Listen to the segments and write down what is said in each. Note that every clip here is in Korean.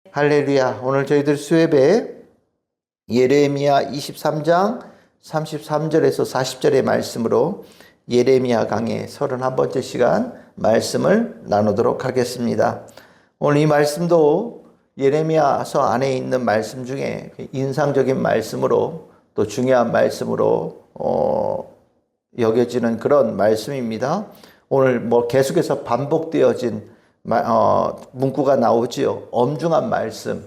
할렐루야. 오늘 저희들 수요예배 예레미야 23장 33절에서 40절의 말씀으로 예레미야 강의 31번째 시간 말씀을 나누도록 하겠습니다. 오늘 이 말씀도 예레미야서 안에 있는 말씀 중에 인상적인 말씀으로 또 중요한 말씀으로 여겨지는 그런 말씀입니다. 오늘 계속해서 반복되어진 문구가 나오지요. 엄중한 말씀,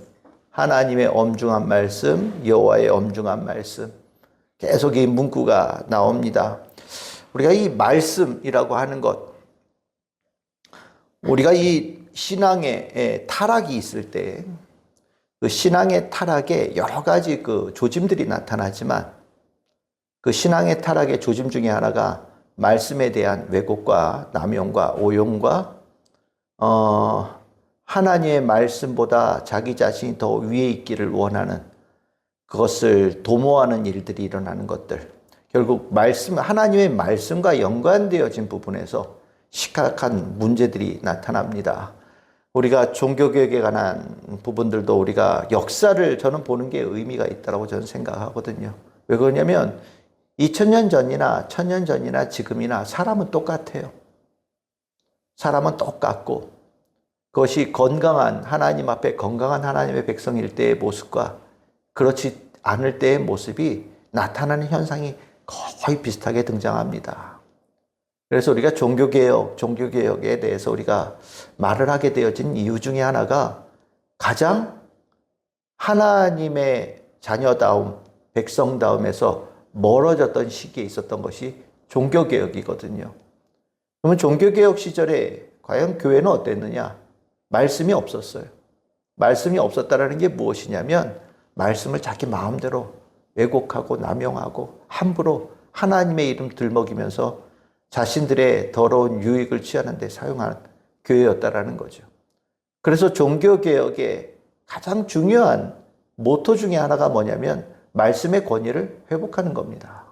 하나님의 엄중한 말씀, 여호와의 엄중한 말씀. 계속 이 문구가 나옵니다. 우리가 이 말씀이라고 하는 것, 우리가 이 신앙에 타락이 있을 때, 그 신앙의 타락에 여러 가지 그 조짐들이 나타나지만, 그 신앙의 타락의 조짐 중에 하나가 말씀에 대한 왜곡과 남용과 오용과 하나님의 말씀보다 자기 자신이 더 위에 있기를 원하는 그것을 도모하는 일들이 일어나는 것들. 결국 하나님의 말씀과 연관되어진 부분에서 심각한 문제들이 나타납니다. 우리가 종교개혁에 관한 부분들도 우리가 역사를 저는 보는 게 의미가 있다고 저는 생각하거든요. 왜 그러냐면 2000년 전이나 1000년 전이나 지금이나 사람은 똑같아요. 사람은 똑같고 그것이 건강한 하나님 앞에 건강한 하나님의 백성일 때의 모습과 그렇지 않을 때의 모습이 나타나는 현상이 거의 비슷하게 등장합니다. 그래서 우리가 종교개혁에 대해서 우리가 말을 하게 되어진 이유 중에 하나가 가장 하나님의 자녀다움, 백성다움에서 멀어졌던 시기에 있었던 것이 종교개혁이거든요. 그러면 종교개혁 시절에 과연 교회는 어땠느냐? 말씀이 없었어요. 말씀이 없었다라는 게 무엇이냐면 말씀을 자기 마음대로 왜곡하고 남용하고 함부로 하나님의 이름 들먹이면서 자신들의 더러운 유익을 취하는 데 사용하는 교회였다라는 거죠. 그래서 종교개혁의 가장 중요한 모토 중에 하나가 뭐냐면 말씀의 권위를 회복하는 겁니다.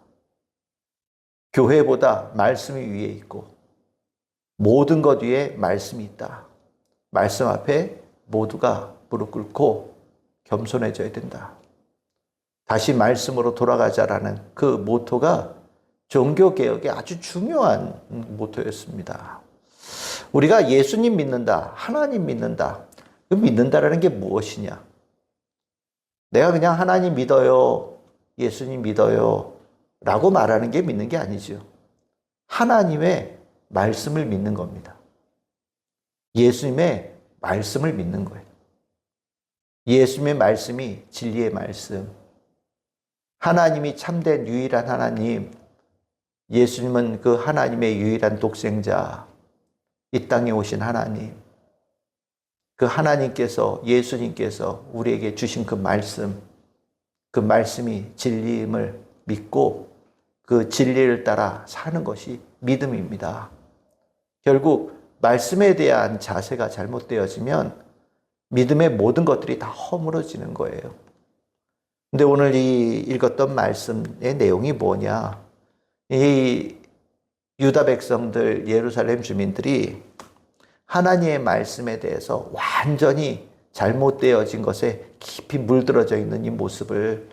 교회보다 말씀이 위에 있고 모든 것 위에 말씀이 있다. 말씀 앞에 모두가 무릎 꿇고 겸손해져야 된다. 다시 말씀으로 돌아가자라는 그 모토가 종교개혁의 아주 중요한 모토였습니다. 우리가 예수님 믿는다, 하나님 믿는다. 그 믿는다라는 게 무엇이냐? 내가 그냥 하나님 믿어요, 예수님 믿어요 라고 말하는 게 믿는 게 아니죠. 하나님의 말씀을 믿는 겁니다. 예수님의 말씀을 믿는 거예요. 예수님의 말씀이 진리의 말씀. 하나님이 참된 유일한 하나님. 예수님은 그 하나님의 유일한 독생자. 이 땅에 오신 하나님. 그 하나님께서, 예수님께서 우리에게 주신 그 말씀이 진리임을 믿고 그 진리를 따라 사는 것이 믿음입니다. 결국 말씀에 대한 자세가 잘못되어지면 믿음의 모든 것들이 다 허물어지는 거예요. 근데 오늘 이 읽었던 말씀의 내용이 뭐냐? 이 유다 백성들, 예루살렘 주민들이 하나님의 말씀에 대해서 완전히 잘못되어진 것에 깊이 물들어져 있는 이 모습을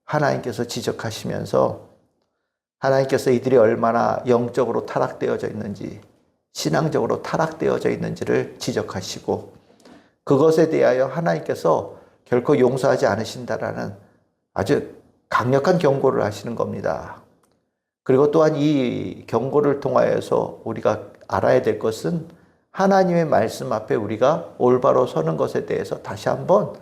하나님께서 지적하시면서 하나님께서 이들이 얼마나 영적으로 타락되어져 있는지, 신앙적으로 타락되어져 있는지를 지적하시고 그것에 대하여 하나님께서 결코 용서하지 않으신다라는 아주 강력한 경고를 하시는 겁니다. 그리고 또한 이 경고를 통하여서 우리가 알아야 될 것은 하나님의 말씀 앞에 우리가 올바로 서는 것에 대해서 다시 한번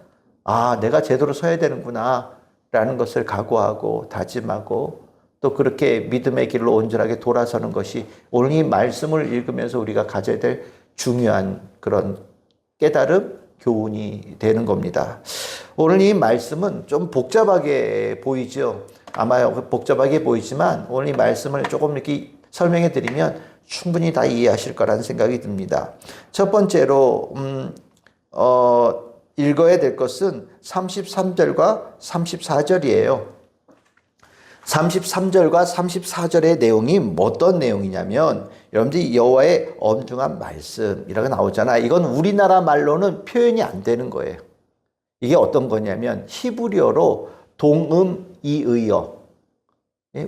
내가 제대로 서야 되는구나 라는 것을 각오하고 다짐하고 또 그렇게 믿음의 길로 온전하게 돌아서는 것이 오늘 이 말씀을 읽으면서 우리가 가져야 될 중요한 그런 깨달음, 교훈이 되는 겁니다. 오늘 이 말씀은 좀 복잡하게 보이죠. 아마 복잡하게 보이지만 오늘 이 말씀을 조금 이렇게 설명해 드리면 충분히 다 이해하실 거라는 생각이 듭니다. 첫 번째로 읽어야 될 것은 33절과 34절이에요. 33절과 34절의 내용이 어떤 내용이냐면 여러분들이 여호와의 엄중한 말씀이라고 나오잖아요. 이건 우리나라 말로는 표현이 안 되는 거예요. 이게 어떤 거냐면 히브리어로 동음이의어.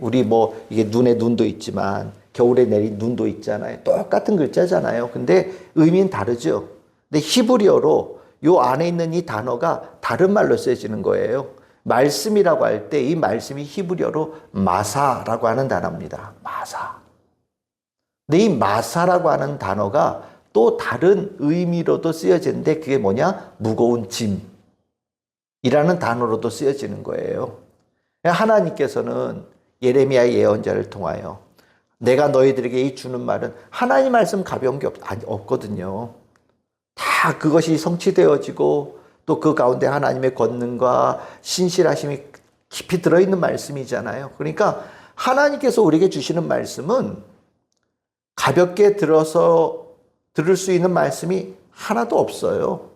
우리 뭐 이게 눈에 눈도 있지만 겨울에 내린 눈도 있잖아요. 똑같은 글자잖아요. 근데 의미는 다르죠. 근데 히브리어로 요 안에 있는 이 단어가 다른 말로 쓰여지는 거예요. 말씀이라고 할 때 이 말씀이 히브리어로 마사라고 하는 단어입니다. 마사. 근데 이 마사라고 하는 단어가 또 다른 의미로도 쓰여지는데 그게 뭐냐? 무거운 짐이라는 단어로도 쓰여지는 거예요. 하나님께서는 예레미야 예언자를 통하여 내가 너희들에게 주는 말은 하나님 말씀 가벼운 게 없거든요. 다 그것이 성취되어지고 또 그 가운데 하나님의 권능과 신실하심이 깊이 들어있는 말씀이잖아요. 그러니까 하나님께서 우리에게 주시는 말씀은 가볍게 들어서 들을 수 있는 말씀이 하나도 없어요.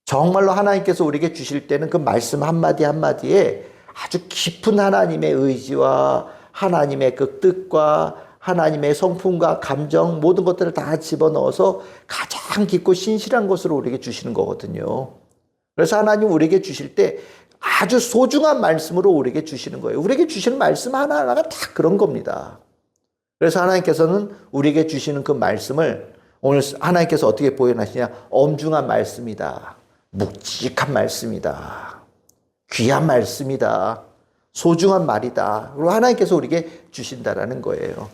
정말로 하나님께서 우리에게 주실 때는 그 말씀 한마디 한마디에 아주 깊은 하나님의 의지와 하나님의 그 뜻과 하나님의 성품과 감정 모든 것들을 다 집어넣어서 가장 깊고 신실한 것으로 우리에게 주시는 거거든요. 그래서 하나님 우리에게 주실 때 아주 소중한 말씀으로 우리에게 주시는 거예요. 우리에게 주시는 말씀 하나하나가 다 그런 겁니다. 그래서 하나님께서는 우리에게 주시는 그 말씀을 오늘 하나님께서 어떻게 표현하시냐? 엄중한 말씀이다. 묵직한 말씀이다. 귀한 말씀이다. 소중한 말이다. 그리고 하나님께서 우리에게 주신다라는 거예요.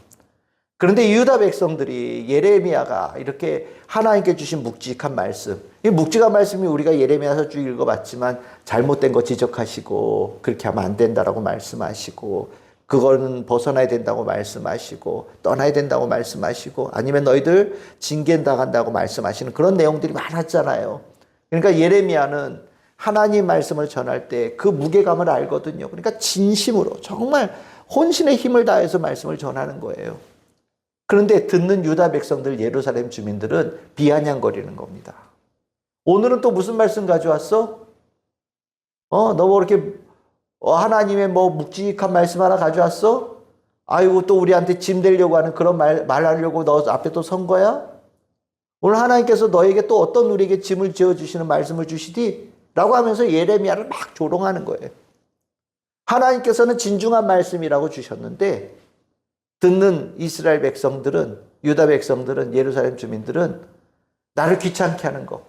그런데 유다 백성들이 예레미야가 이렇게 하나님께 주신 묵직한 말씀, 이 묵직한 말씀이 우리가 예레미야서 쭉 읽어봤지만 잘못된 거 지적하시고 그렇게 하면 안 된다라고 말씀하시고 그거는 벗어나야 된다고 말씀하시고 떠나야 된다고 말씀하시고 아니면 너희들 징계당한다고 말씀하시는 그런 내용들이 많았잖아요. 그러니까 예레미야는 하나님 말씀을 전할 때 그 무게감을 알거든요. 그러니까 진심으로 정말 혼신의 힘을 다해서 말씀을 전하는 거예요. 그런데 듣는 유다 백성들, 예루살렘 주민들은 비아냥거리는 겁니다. 오늘은 또 무슨 말씀 가져왔어? 너 뭐 이렇게 하나님의 뭐 묵직한 말씀 하나 가져왔어? 아이고 또 우리한테 짐 되려고 하는 그런 말하려고 너 앞에 또 선 거야? 오늘 하나님께서 너에게 또 어떤 우리에게 짐을 지어주시는 말씀을 주시디? 라고 하면서 예레미야를 막 조롱하는 거예요. 하나님께서는 진중한 말씀이라고 주셨는데 듣는 이스라엘 백성들은, 유다 백성들은, 예루살렘 주민들은 나를 귀찮게 하는 거.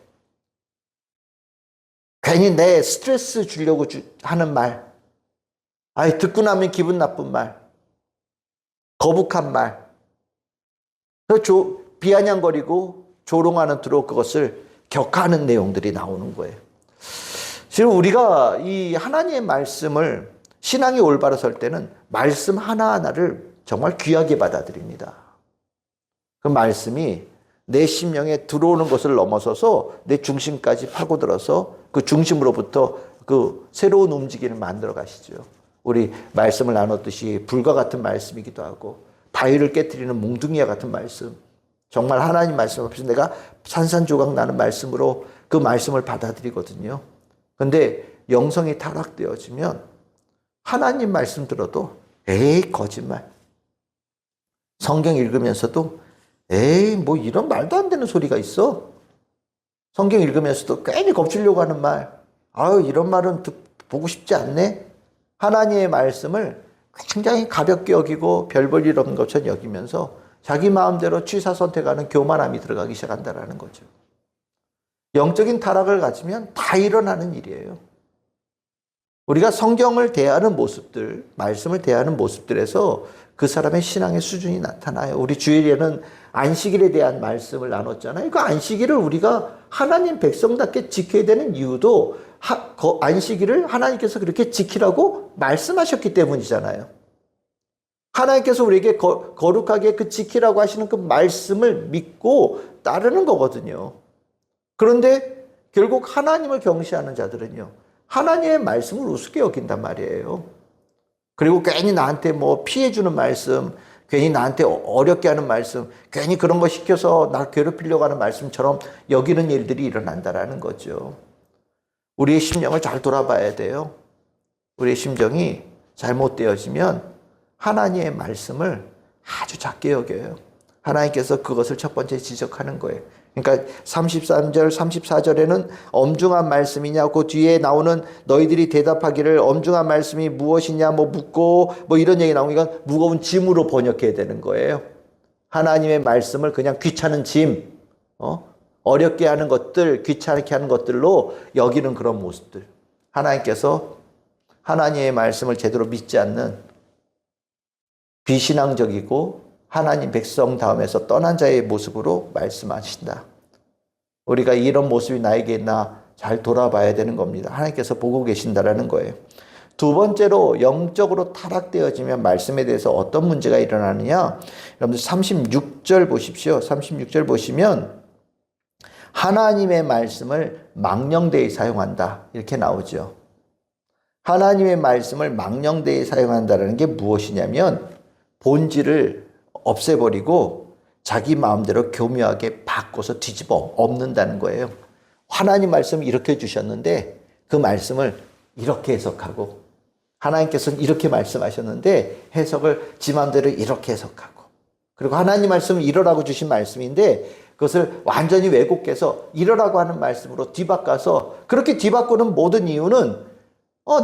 괜히 내 스트레스 주려고 하는 말. 듣고 나면 기분 나쁜 말. 거북한 말. 비아냥거리고 조롱하는 투로 그것을 격하는 내용들이 나오는 거예요. 지금 우리가 이 하나님의 말씀을 신앙이 올바로 설 때는 말씀 하나하나를 정말 귀하게 받아들입니다. 그 말씀이 내 심령에 들어오는 것을 넘어서서 내 중심까지 파고들어서 그 중심으로부터 그 새로운 움직임을 만들어 가시죠. 우리 말씀을 나눴듯이 불과 같은 말씀이기도 하고 바위를 깨트리는 몽둥이와 같은 말씀. 정말 하나님 말씀 앞에서 내가 산산조각 나는 말씀으로 그 말씀을 받아들이거든요. 근데 영성이 타락되어지면 하나님 말씀 들어도 에이 거짓말. 성경 읽으면서도 에이 뭐 이런 말도 안 되는 소리가 있어. 성경 읽으면서도 괜히 겁주려고 하는 말. 이런 말은 보고 싶지 않네. 하나님의 말씀을 굉장히 가볍게 여기고 별 볼 일 없는 것처럼 여기면서 자기 마음대로 취사 선택하는 교만함이 들어가기 시작한다는 거죠. 영적인 타락을 가지면 다 일어나는 일이에요. 우리가 성경을 대하는 모습들, 말씀을 대하는 모습들에서 그 사람의 신앙의 수준이 나타나요. 우리 주일에는 안식일에 대한 말씀을 나눴잖아요. 그 안식일을 우리가 하나님 백성답게 지켜야 되는 이유도 안식일을 하나님께서 그렇게 지키라고 말씀하셨기 때문이잖아요. 하나님께서 우리에게 거룩하게 그 지키라고 하시는 그 말씀을 믿고 따르는 거거든요. 그런데 결국 하나님을 경시하는 자들은요, 하나님의 말씀을 우습게 여긴단 말이에요. 그리고 괜히 나한테 뭐 피해주는 말씀, 괜히 나한테 어렵게 하는 말씀, 괜히 그런 거 시켜서 날 괴롭히려고 하는 말씀처럼 여기는 일들이 일어난다라는 거죠. 우리의 심령을 잘 돌아봐야 돼요. 우리의 심정이 잘못되어지면 하나님의 말씀을 아주 작게 여겨요. 하나님께서 그것을 첫 번째 지적하는 거예요. 그러니까 33절, 34절에는 엄중한 말씀이냐, 그 뒤에 나오는 너희들이 대답하기를 엄중한 말씀이 무엇이냐, 뭐 묻고, 뭐 이런 얘기 나오니까 무거운 짐으로 번역해야 되는 거예요. 하나님의 말씀을 그냥 귀찮은 짐, 어렵게 하는 것들, 귀찮게 하는 것들로 여기는 그런 모습들. 하나님께서 하나님의 말씀을 제대로 믿지 않는 비신앙적이고 하나님 백성 다음에서 떠난 자의 모습으로 말씀하신다. 우리가 이런 모습이 나에게 있나 잘 돌아봐야 되는 겁니다. 하나님께서 보고 계신다라는 거예요. 두 번째로 영적으로 타락되어지면 말씀에 대해서 어떤 문제가 일어나느냐. 여러분들 36절 보십시오. 36절 보시면 하나님의 말씀을 망령되이 사용한다. 이렇게 나오죠. 하나님의 말씀을 망령되이 사용한다는 게 무엇이냐면 본질을 없애버리고 자기 마음대로 교묘하게 바꿔서 뒤집어 엎는다는 거예요. 하나님 말씀을 이렇게 주셨는데 그 말씀을 이렇게 해석하고 하나님께서는 이렇게 말씀하셨는데 해석을 지 마음대로 이렇게 해석하고 그리고 하나님 말씀을 이러라고 주신 말씀인데 그것을 완전히 왜곡해서 이러라고 하는 말씀으로 뒤바꿔서 그렇게 뒤바꾸는 모든 이유는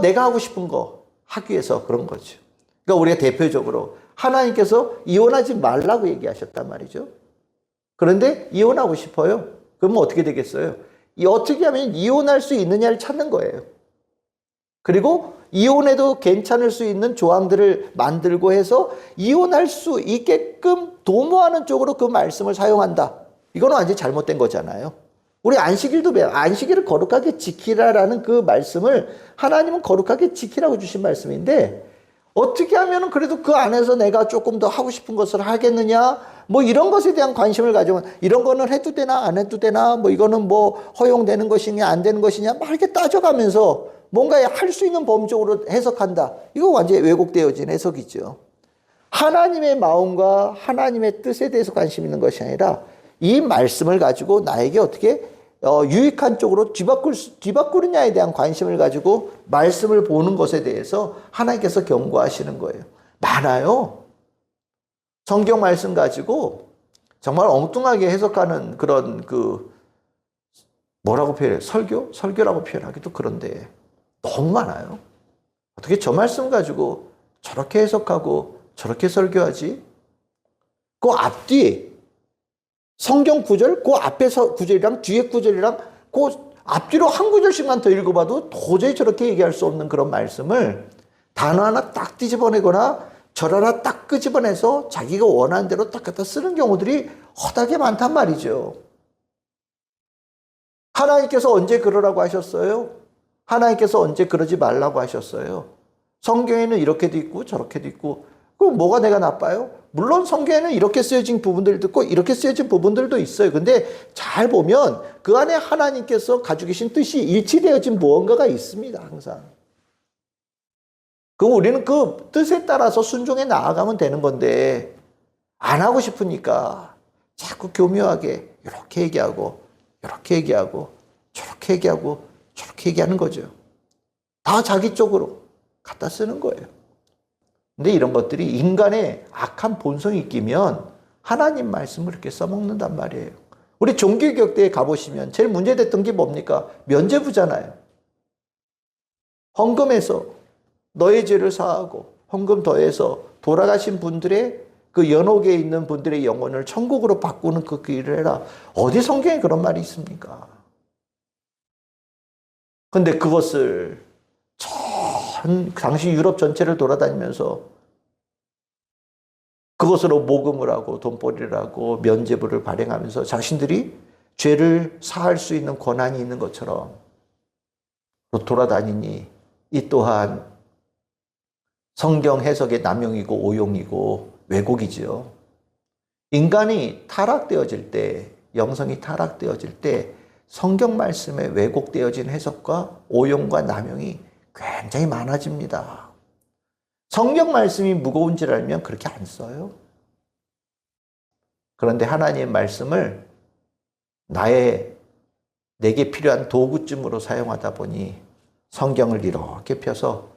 내가 하고 싶은 거 하기 위해서 그런 거죠. 그러니까 우리가 대표적으로 하나님께서 이혼하지 말라고 얘기하셨단 말이죠. 그런데 이혼하고 싶어요. 그러면 어떻게 되겠어요? 어떻게 하면 이혼할 수 있느냐를 찾는 거예요. 그리고 이혼해도 괜찮을 수 있는 조항들을 만들고 해서 이혼할 수 있게끔 도모하는 쪽으로 그 말씀을 사용한다. 이거는 완전히 잘못된 거잖아요. 우리 안식일도 안식일을 거룩하게 지키라라는 그 말씀을 하나님은 거룩하게 지키라고 주신 말씀인데 어떻게 하면 그래도 그 안에서 내가 조금 더 하고 싶은 것을 하겠느냐? 뭐 이런 것에 대한 관심을 가지면 이런 거는 해도 되나 안 해도 되나? 뭐 이거는 뭐 허용되는 것이냐 안 되는 것이냐? 막 이렇게 따져가면서 뭔가 할 수 있는 범적으로 해석한다. 이거 완전히 왜곡되어진 해석이죠. 하나님의 마음과 하나님의 뜻에 대해서 관심 있는 것이 아니라 이 말씀을 가지고 나에게 어떻게 유익한 쪽으로 뒤바꾸느냐에 대한 관심을 가지고 말씀을 보는 것에 대해서 하나님께서 경고하시는 거예요. 많아요. 성경 말씀 가지고 정말 엉뚱하게 해석하는 그런 뭐라고 표현해요? 설교라고 표현하기도 그런데 너무 많아요. 어떻게 저 말씀 가지고 저렇게 해석하고 저렇게 설교하지? 그 앞뒤에 성경 구절, 그 앞에서 구절이랑 뒤에 구절이랑 그 앞뒤로 한 구절씩만 더 읽어봐도 도저히 저렇게 얘기할 수 없는 그런 말씀을 단어 하나 딱 뒤집어내거나 절 하나 딱 끄집어내서 자기가 원하는 대로 딱 갖다 쓰는 경우들이 허다하게 많단 말이죠. 하나님께서 언제 그러라고 하셨어요? 하나님께서 언제 그러지 말라고 하셨어요? 성경에는 이렇게도 있고 저렇게도 있고 그럼 뭐가 내가 나빠요? 물론 성경에는 이렇게 쓰여진 부분들도 있고 이렇게 쓰여진 부분들도 있어요. 근데 잘 보면 그 안에 하나님께서 가지고 계신 뜻이 일치되어진 무언가가 있습니다. 항상. 그럼 우리는 그 뜻에 따라서 순종해 나아가면 되는 건데 안 하고 싶으니까 자꾸 교묘하게 이렇게 얘기하고 이렇게 얘기하고 저렇게 얘기하고 저렇게 얘기하는 거죠. 다 자기 쪽으로 갖다 쓰는 거예요. 근데 이런 것들이 인간의 악한 본성이 끼면 하나님 말씀을 이렇게 써먹는단 말이에요. 우리 종교개혁대에 가보시면 제일 문제됐던 게 뭡니까? 면죄부잖아요. 헌금해서 너의 죄를 사하고 헌금 더해서 돌아가신 분들의 그 연옥에 있는 분들의 영혼을 천국으로 바꾸는 그 일을 해라. 어디 성경에 그런 말이 있습니까? 근데 그것을 당시 유럽 전체를 돌아다니면서 그것으로 모금을 하고 돈벌이를 하고 면죄부를 발행하면서 자신들이 죄를 사할 수 있는 권한이 있는 것처럼 돌아다니니 이 또한 성경 해석의 남용이고 오용이고 왜곡이지요. 인간이 타락되어질 때, 영성이 타락되어질 때 성경 말씀에 왜곡되어진 해석과 오용과 남용이 굉장히 많아집니다. 성경 말씀이 무거운 줄 알면 그렇게 안 써요. 그런데 하나님의 말씀을 내게 필요한 도구쯤으로 사용하다 보니 성경을 이렇게 펴서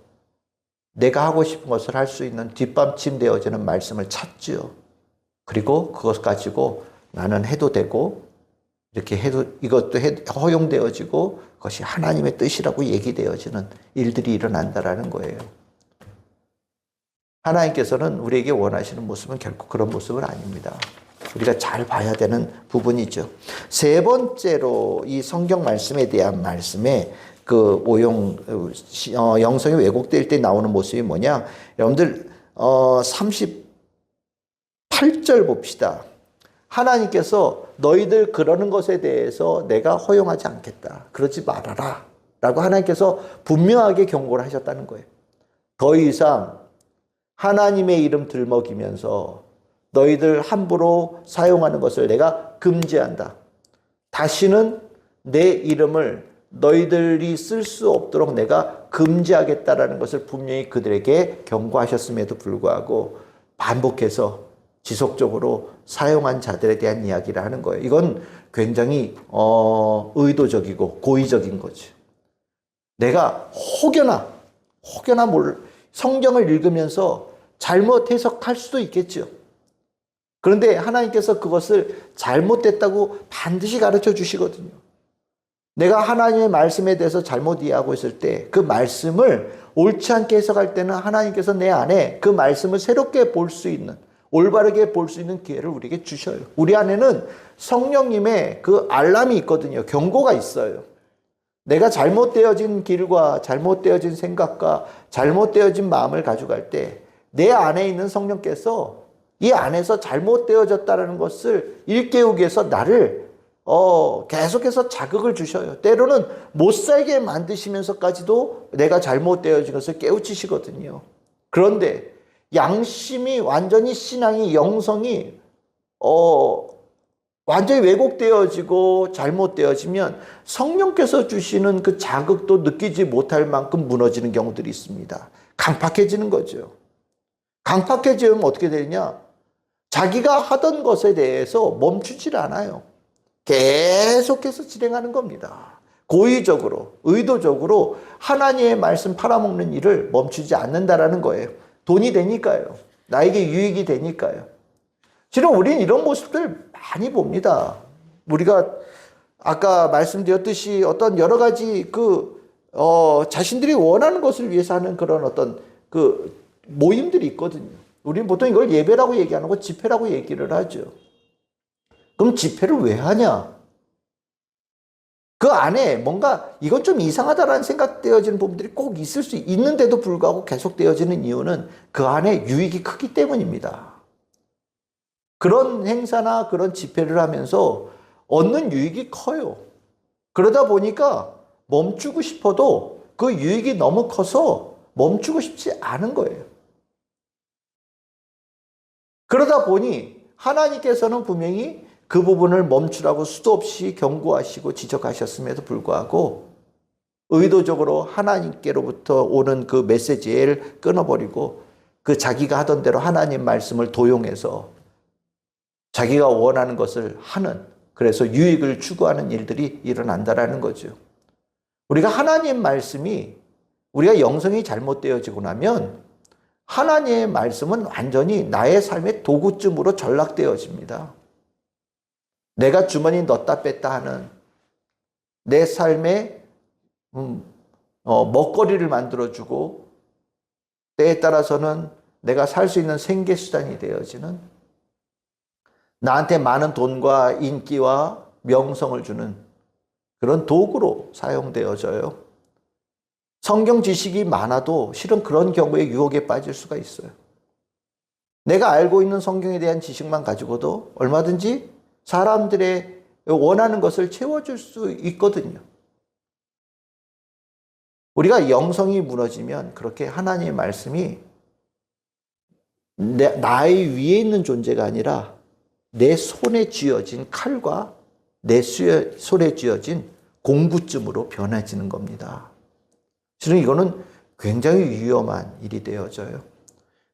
내가 하고 싶은 것을 할 수 있는 뒷받침 되어지는 말씀을 찾죠. 그리고 그것 가지고 나는 해도 되고 이렇게 해도 이것도 허용되어지고 그것이 하나님의 뜻이라고 얘기되어지는 일들이 일어난다라는 거예요. 하나님께서는 우리에게 원하시는 모습은 결코 그런 모습은 아닙니다. 우리가 잘 봐야 되는 부분이죠. 세 번째로 이 성경 말씀에 대한 말씀에 그 영성이 왜곡될 때 나오는 모습이 뭐냐? 여러분들 38절 봅시다. 하나님께서 너희들 그러는 것에 대해서 내가 허용하지 않겠다. 그러지 말아라. 라고 하나님께서 분명하게 경고를 하셨다는 거예요. 더 이상 하나님의 이름 들먹이면서 너희들 함부로 사용하는 것을 내가 금지한다. 다시는 내 이름을 너희들이 쓸 수 없도록 내가 금지하겠다라는 것을 분명히 그들에게 경고하셨음에도 불구하고 반복해서 지속적으로 사용한 자들에 대한 이야기를 하는 거예요. 이건 굉장히 의도적이고 고의적인 거죠. 내가 혹여나 성경을 읽으면서 잘못 해석할 수도 있겠죠. 그런데 하나님께서 그것을 잘못됐다고 반드시 가르쳐 주시거든요. 내가 하나님의 말씀에 대해서 잘못 이해하고 있을 때 그 말씀을 옳지 않게 해석할 때는 하나님께서 내 안에 그 말씀을 새롭게 볼 수 있는, 올바르게 볼 수 있는 기회를 우리에게 주셔요. 우리 안에는 성령님의 그 알람이 있거든요. 경고가 있어요. 내가 잘못되어진 길과 잘못되어진 생각과 잘못되어진 마음을 가져갈 때 내 안에 있는 성령께서 이 안에서 잘못되어졌다는 것을 일깨우기 위해서 나를 계속해서 자극을 주셔요. 때로는 못 살게 만드시면서까지도 내가 잘못되어진 것을 깨우치시거든요. 그런데 양심이 완전히 신앙이 영성이 완전히 왜곡되어지고 잘못되어지면 성령께서 주시는 그 자극도 느끼지 못할 만큼 무너지는 경우들이 있습니다. 강팍해지는 거죠. 강팍해지면 어떻게 되냐? 자기가 하던 것에 대해서 멈추질 않아요. 계속해서 진행하는 겁니다. 고의적으로, 의도적으로 하나님의 말씀 팔아먹는 일을 멈추지 않는다라는 거예요. 돈이 되니까요. 나에게 유익이 되니까요. 실은 우리는 이런 모습들 많이 봅니다. 우리가 아까 말씀드렸듯이 어떤 여러 가지 자신들이 원하는 것을 위해서 하는 그런 어떤 모임들이 있거든요. 우리는 보통 이걸 예배라고 얘기하는 거 집회라고 얘기를 하죠. 그럼 집회를 왜 하냐? 그 안에 뭔가 이건 좀 이상하다라는 생각되어지는 부분들이 꼭 있을 수 있는데도 불구하고 계속되어지는 이유는 그 안에 유익이 크기 때문입니다. 그런 행사나 그런 집회를 하면서 얻는 유익이 커요. 그러다 보니까 멈추고 싶어도 그 유익이 너무 커서 멈추고 싶지 않은 거예요. 그러다 보니 하나님께서는 분명히 그 부분을 멈추라고 수도 없이 경고하시고 지적하셨음에도 불구하고 의도적으로 하나님께로부터 오는 그 메시지를 끊어버리고 그 자기가 하던 대로 하나님 말씀을 도용해서 자기가 원하는 것을 하는, 그래서 유익을 추구하는 일들이 일어난다라는 거죠. 우리가 하나님 말씀이, 우리가 영성이 잘못되어지고 나면 하나님의 말씀은 완전히 나의 삶의 도구쯤으로 전락되어집니다. 내가 주머니 넣었다 뺐다 하는 내 삶의 먹거리를 만들어주고 때에 따라서는 내가 살 수 있는 생계수단이 되어지는, 나한테 많은 돈과 인기와 명성을 주는 그런 도구로 사용되어져요. 성경 지식이 많아도 실은 그런 경우에 유혹에 빠질 수가 있어요. 내가 알고 있는 성경에 대한 지식만 가지고도 얼마든지 사람들의 원하는 것을 채워줄 수 있거든요. 우리가 영성이 무너지면 그렇게 하나님의 말씀이 나의 위에 있는 존재가 아니라 내 손에 쥐어진 칼과 내 손에 쥐어진 공구쯤으로 변해지는 겁니다. 실은 이거는 굉장히 위험한 일이 되어져요.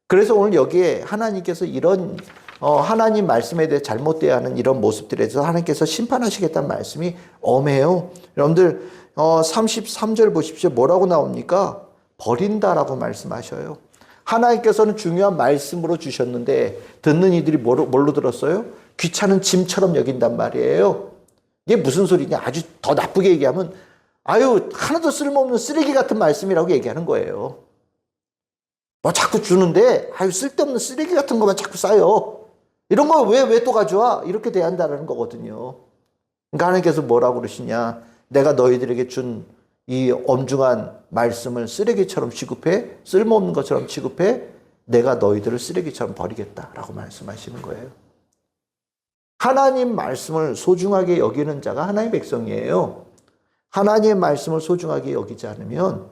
그래서 오늘 여기에 하나님께서 이런 하나님 말씀에 대해 잘못되어 하는 이런 모습들에 대해서 하나님께서 심판하시겠다는 말씀이 엄해요. 여러분들 33절 보십시오. 뭐라고 나옵니까? 버린다라고 말씀하셔요. 하나님께서는 중요한 말씀으로 주셨는데 듣는 이들이 뭘로 들었어요? 귀찮은 짐처럼 여긴단 말이에요. 이게 무슨 소리냐? 아주 더 나쁘게 얘기하면 아유 하나도 쓸모없는 쓰레기 같은 말씀이라고 얘기하는 거예요. 뭐 자꾸 주는데 아유 쓸데없는 쓰레기 같은 것만 자꾸 쌓여. 이런 거 왜 또 가져와? 이렇게 대한다는 거거든요. 그러니까 하나님께서 뭐라고 그러시냐? 내가 너희들에게 준 이 엄중한 말씀을 쓰레기처럼 취급해? 쓸모없는 것처럼 취급해? 내가 너희들을 쓰레기처럼 버리겠다라고 말씀하시는 거예요. 하나님 말씀을 소중하게 여기는 자가 하나님의 백성이에요. 하나님의 말씀을 소중하게 여기지 않으면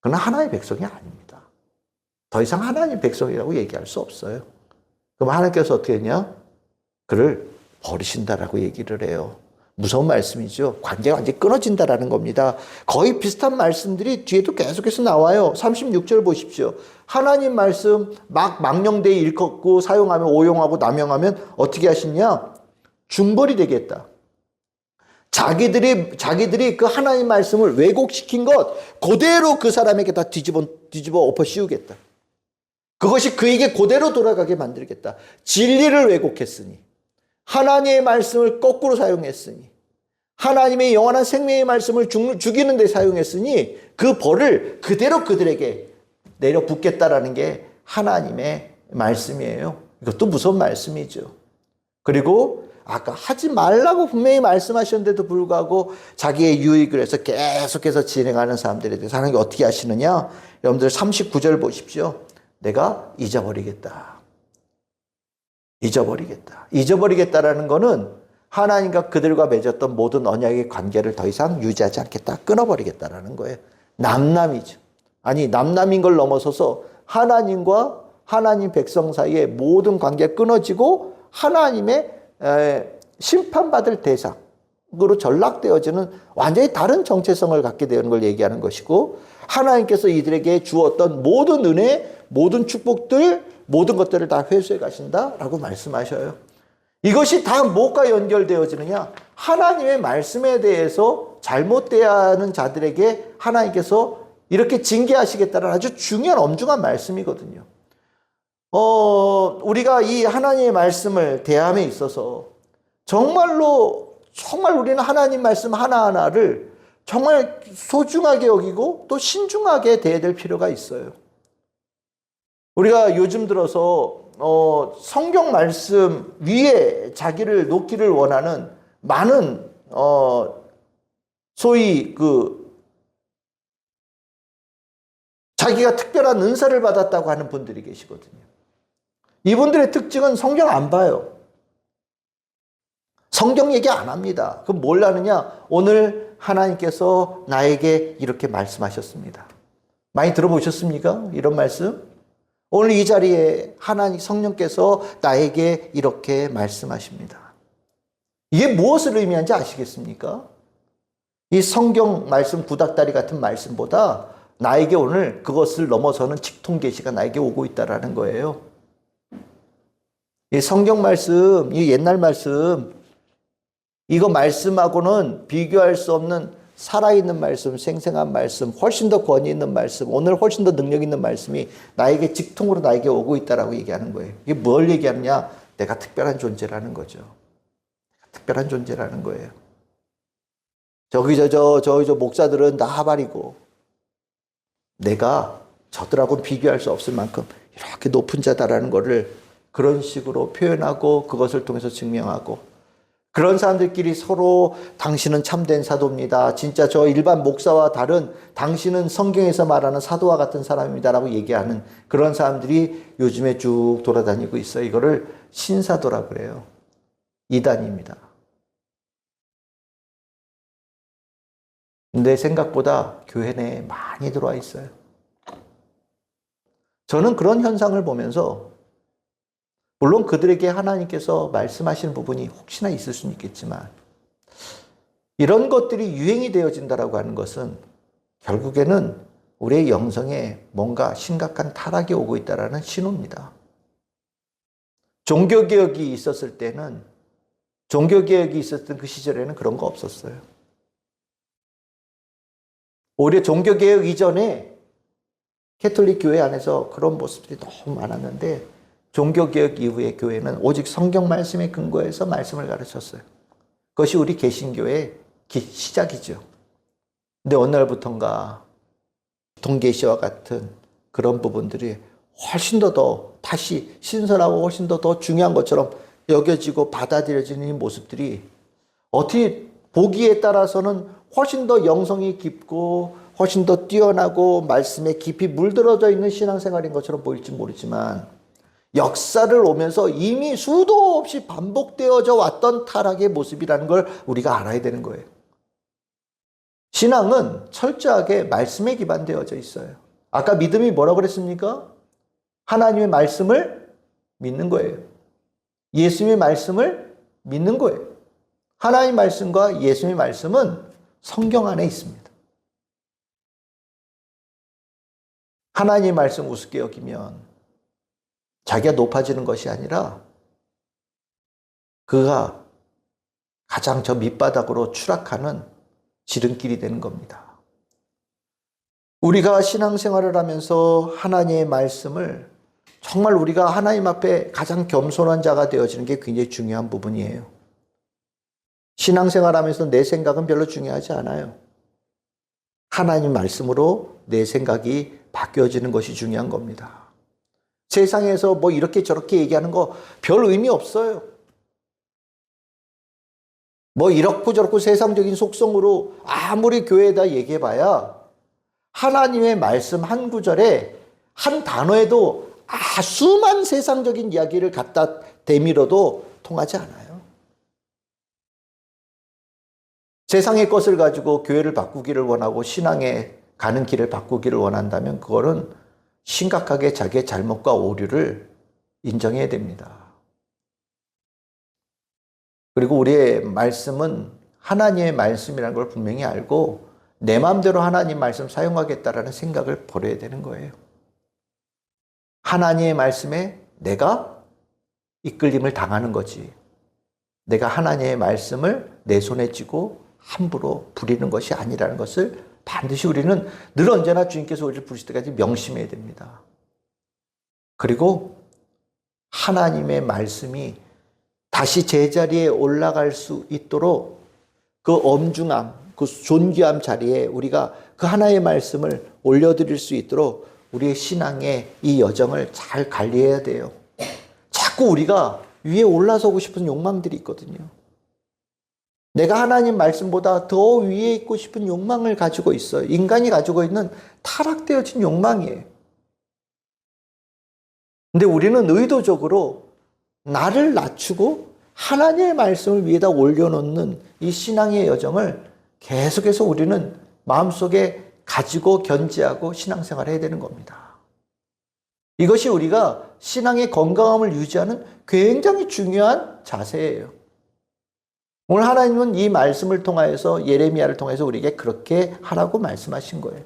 그는 하나님의 백성이 아닙니다. 더 이상 하나님의 백성이라고 얘기할 수 없어요. 그럼 하나님께서 어떻게 했냐? 그를 버리신다라고 얘기를 해요. 무서운 말씀이죠. 관계가 완전히 끊어진다라는 겁니다. 거의 비슷한 말씀들이 뒤에도 계속해서 나와요. 36절 보십시오. 하나님 말씀 막 망령되이 일컫고 사용하면 오용하고 남용하면 어떻게 하시냐? 중벌이 되겠다. 자기들이 그 하나님 말씀을 왜곡시킨 것 그대로 그 사람에게 다 뒤집어 엎어 씌우겠다. 그것이 그에게 그대로 돌아가게 만들겠다. 진리를 왜곡했으니, 하나님의 말씀을 거꾸로 사용했으니, 하나님의 영원한 생명의 말씀을 죽이는 데 사용했으니 그 벌을 그대로 그들에게 내려 붓겠다라는 게 하나님의 말씀이에요. 이것도 무서운 말씀이죠. 그리고 아까 하지 말라고 분명히 말씀하셨는데도 불구하고 자기의 유익을 해서 계속해서 진행하는 사람들에 대해서 하나님이 어떻게 하시느냐? 여러분들 39절 보십시오. 내가 잊어버리겠다. 잊어버리겠다라는 거는 하나님과 그들과 맺었던 모든 언약의 관계를 더 이상 유지하지 않겠다. 끊어버리겠다라는 거예요. 남남이죠. 아니 남남인 걸 넘어서서 하나님과 하나님 백성 사이의 모든 관계가 끊어지고 하나님의 심판받을 대상으로 전락되어지는 완전히 다른 정체성을 갖게 되는 걸 얘기하는 것이고, 하나님께서 이들에게 주었던 모든 은혜, 모든 축복들, 모든 것들을 다 회수해 가신다라고 말씀하셔요. 이것이 다 무엇과 연결되어지느냐? 하나님의 말씀에 대해서 잘못 대하는 자들에게 하나님께서 이렇게 징계하시겠다는 아주 중요한 엄중한 말씀이거든요. 우리가 이 하나님의 말씀을 대함에 있어서 정말 우리는 하나님 말씀 하나하나를 정말 소중하게 여기고 또 신중하게 대해야 될 필요가 있어요. 우리가 요즘 들어서 성경 말씀 위에 자기를 놓기를 원하는 많은 소위 자기가 특별한 은사를 받았다고 하는 분들이 계시거든요. 이분들의 특징은 성경 안 봐요. 성경 얘기 안 합니다. 그럼 뭘 하느냐? 오늘 하나님께서 나에게 이렇게 말씀하셨습니다. 많이 들어보셨습니까? 이런 말씀? 오늘 이 자리에 하나님 성령께서 나에게 이렇게 말씀하십니다. 이게 무엇을 의미하는지 아시겠습니까? 이 성경 말씀 구닥다리 같은 말씀보다 나에게 오늘 그것을 넘어서는 직통 계시가 나에게 오고 있다라는 거예요. 이 성경 말씀, 이 옛날 말씀, 이거 말씀하고는 비교할 수 없는 살아있는 말씀, 생생한 말씀, 훨씬 더 권위 있는 말씀, 오늘 훨씬 더 능력 있는 말씀이 나에게 직통으로 나에게 오고 있다라고 얘기하는 거예요. 이게 뭘 얘기하느냐? 내가 특별한 존재라는 거죠. 특별한 존재라는 거예요. 저기 저 목사들은 다 하발이고 내가 저들하고는 비교할 수 없을 만큼 이렇게 높은 자다라는 거를 그런 식으로 표현하고 그것을 통해서 증명하고, 그런 사람들끼리 서로 당신은 참된 사도입니다. 진짜 저 일반 목사와 다른 당신은 성경에서 말하는 사도와 같은 사람입니다라고 얘기하는 그런 사람들이 요즘에 쭉 돌아다니고 있어요. 이거를 신사도라고 그래요. 이단입니다. 근데 생각보다 교회 내에 많이 들어와 있어요. 저는 그런 현상을 보면서 물론 그들에게 하나님께서 말씀하시는 부분이 혹시나 있을 수는 있겠지만 이런 것들이 유행이 되어진다라고 하는 것은 결국에는 우리의 영성에 뭔가 심각한 타락이 오고 있다라는 신호입니다. 종교개혁이 있었을 때는, 종교개혁이 있었던 그 시절에는 그런 거 없었어요. 오히려 종교개혁 이전에 캐톨릭 교회 안에서 그런 모습들이 너무 많았는데 종교개혁 이후의 교회는 오직 성경 말씀에 근거해서 말씀을 가르쳤어요. 그것이 우리 개신교의 시작이죠. 근데 어느 날부턴가 동계시와 같은 그런 부분들이 훨씬 더 다시 신선하고 훨씬 더 중요한 것처럼 여겨지고 받아들여지는 이 모습들이 어떻게 보기에 따라서는 훨씬 더 영성이 깊고 훨씬 더 뛰어나고 말씀에 깊이 물들어져 있는 신앙생활인 것처럼 보일지 모르지만 역사를 오면서 이미 수도 없이 반복되어져 왔던 타락의 모습이라는 걸 우리가 알아야 되는 거예요. 신앙은 철저하게 말씀에 기반되어져 있어요. 아까 믿음이 뭐라고 그랬습니까? 하나님의 말씀을 믿는 거예요. 예수님의 말씀을 믿는 거예요. 하나님의 말씀과 예수님의 말씀은 성경 안에 있습니다. 하나님의 말씀 우습게 여기면 자기가 높아지는 것이 아니라 그가 가장 저 밑바닥으로 추락하는 지름길이 되는 겁니다. 우리가 신앙생활을 하면서 하나님의 말씀을 정말 우리가 하나님 앞에 가장 겸손한 자가 되어지는 게 굉장히 중요한 부분이에요. 신앙생활 하면서 내 생각은 별로 중요하지 않아요. 하나님 말씀으로 내 생각이 바뀌어지는 것이 중요한 겁니다. 세상에서 뭐 이렇게 저렇게 얘기하는 거 별 의미 없어요. 뭐 이렇고 저렇고 세상적인 속성으로 아무리 교회에다 얘기해봐야 하나님의 말씀 한 구절에 한 단어에도 수많은 세상적인 이야기를 갖다 대밀어도 통하지 않아요. 세상의 것을 가지고 교회를 바꾸기를 원하고 신앙에 가는 길을 바꾸기를 원한다면 그거는 심각하게 자기의 잘못과 오류를 인정해야 됩니다. 그리고 우리의 말씀은 하나님의 말씀이라는 걸 분명히 알고 내 마음대로 하나님 말씀 사용하겠다라는 생각을 버려야 되는 거예요. 하나님의 말씀에 내가 이끌림을 당하는 거지. 내가 하나님의 말씀을 내 손에 쥐고 함부로 부리는 것이 아니라는 것을 반드시 우리는 늘 언제나 주님께서 우리를 부르실 때까지 명심해야 됩니다. 그리고 하나님의 말씀이 다시 제자리에 올라갈 수 있도록 그 엄중함, 그 존귀함 자리에 우리가 그 하나의 말씀을 올려드릴 수 있도록 우리의 신앙의 이 여정을 잘 관리해야 돼요. 자꾸 우리가 위에 올라서고 싶은 욕망들이 있거든요. 내가 하나님 말씀보다 더 위에 있고 싶은 욕망을 가지고 있어요. 인간이 가지고 있는 타락되어진 욕망이에요. 근데 우리는 의도적으로 나를 낮추고 하나님의 말씀을 위에다 올려놓는 이 신앙의 여정을 계속해서 우리는 마음속에 가지고 견지하고 신앙생활을 해야 되는 겁니다. 이것이 우리가 신앙의 건강함을 유지하는 굉장히 중요한 자세예요. 오늘 하나님은 이 말씀을 통하여서 예레미야를 통해서 우리에게 그렇게 하라고 말씀하신 거예요.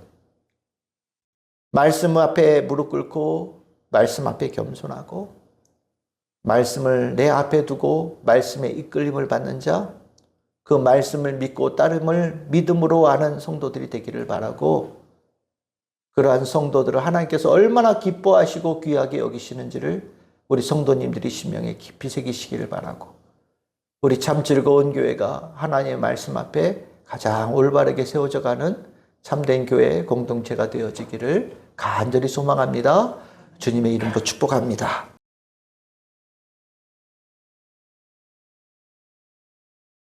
말씀 앞에 무릎 꿇고 말씀 앞에 겸손하고 말씀을 내 앞에 두고 말씀에 이끌림을 받는 자, 그 말씀을 믿고 따름을 믿음으로 하는 성도들이 되기를 바라고 그러한 성도들을 하나님께서 얼마나 기뻐하시고 귀하게 여기시는지를 우리 성도님들이 심령에 깊이 새기시기를 바라고 우리 참 즐거운 교회가 하나님의 말씀 앞에 가장 올바르게 세워져 가는 참된 교회 공동체가 되어지기를 간절히 소망합니다. 주님의 이름으로 축복합니다.